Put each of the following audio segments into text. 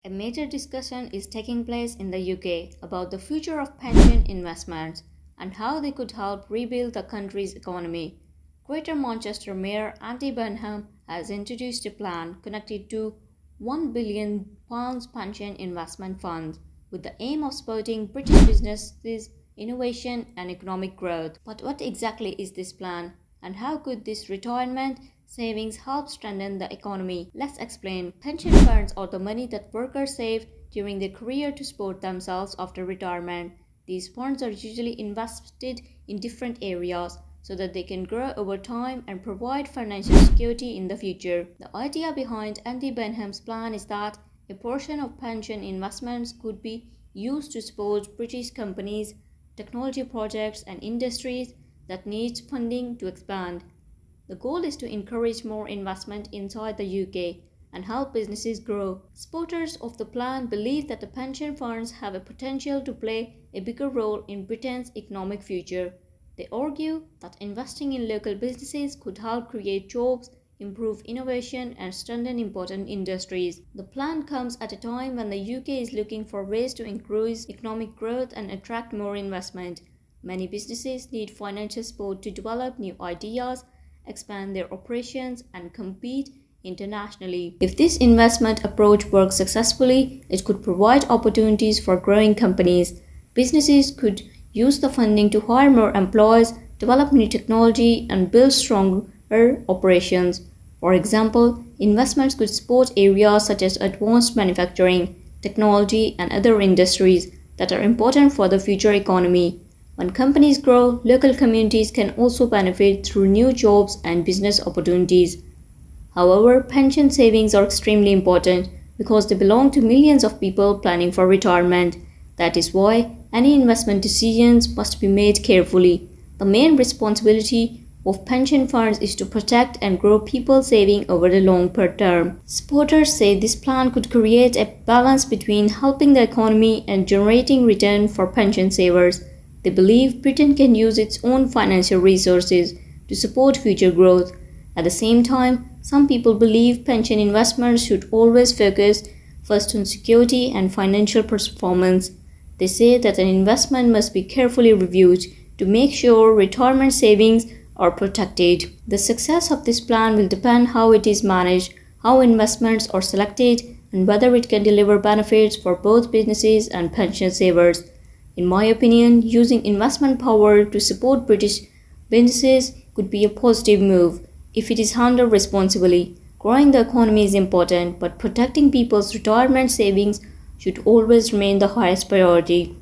A major discussion is taking place in the UK about the future of pension investments and how they could help rebuild the country's economy. Greater Manchester Mayor Andy Burnham has introduced a plan connected to £1 billion pension investment fund with the aim of supporting British businesses, innovation and economic growth. But what exactly is this plan and how could this retirement savings help strengthen the economy? Let's explain. Pension funds are the money that workers save during their career to support themselves after retirement. These funds are usually invested in different areas so that they can grow over time and provide financial security in the future. The idea behind Andy Burnham's plan is that a portion of pension investments could be used to support British companies, technology projects and industries that need funding to expand. The goal is to encourage more investment inside the UK and help businesses grow. Supporters of the plan believe that the pension funds have a potential to play a bigger role in Britain's economic future. They argue that investing in local businesses could help create jobs, improve innovation, and strengthen important industries. The plan comes at a time when the UK is looking for ways to increase economic growth and attract more investment. Many businesses need financial support to develop new ideas, expand their operations, and compete internationally. If this investment approach works successfully, it could provide opportunities for growing companies. Businesses could use the funding to hire more employees, develop new technology, and build stronger operations. For example, investments could support areas such as advanced manufacturing, technology, and other industries that are important for the future economy. When companies grow, local communities can also benefit through new jobs and business opportunities. However, pension savings are extremely important because they belong to millions of people planning for retirement. That is why any investment decisions must be made carefully. The main responsibility of pension funds is to protect and grow people's saving over the long term. Supporters say this plan could create a balance between helping the economy and generating return for pension savers. They believe Britain can use its own financial resources to support future growth. At the same time, some people believe pension investments should always focus first on security and financial performance. They say that an investment must be carefully reviewed to make sure retirement savings are protected. The success of this plan will depend how it is managed, how investments are selected, and whether it can deliver benefits for both businesses and pension savers. In my opinion, using investment power to support British businesses could be a positive move if it is handled responsibly. Growing the economy is important, but protecting people's retirement savings should always remain the highest priority.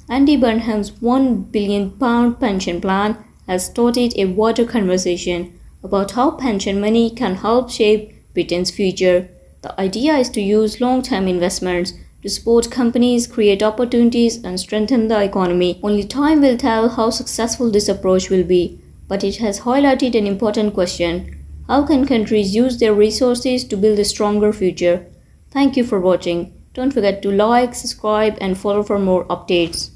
Andy Burnham's £1 billion pension plan has started a wider conversation about how pension money can help shape Britain's future. The idea is to use long-term investments to support companies, create opportunities, and strengthen the economy. Only time will tell how successful this approach will be, but it has highlighted an important question. How can countries use their resources to build a stronger future? Thank you for watching. Don't forget to like, subscribe, and follow for more updates.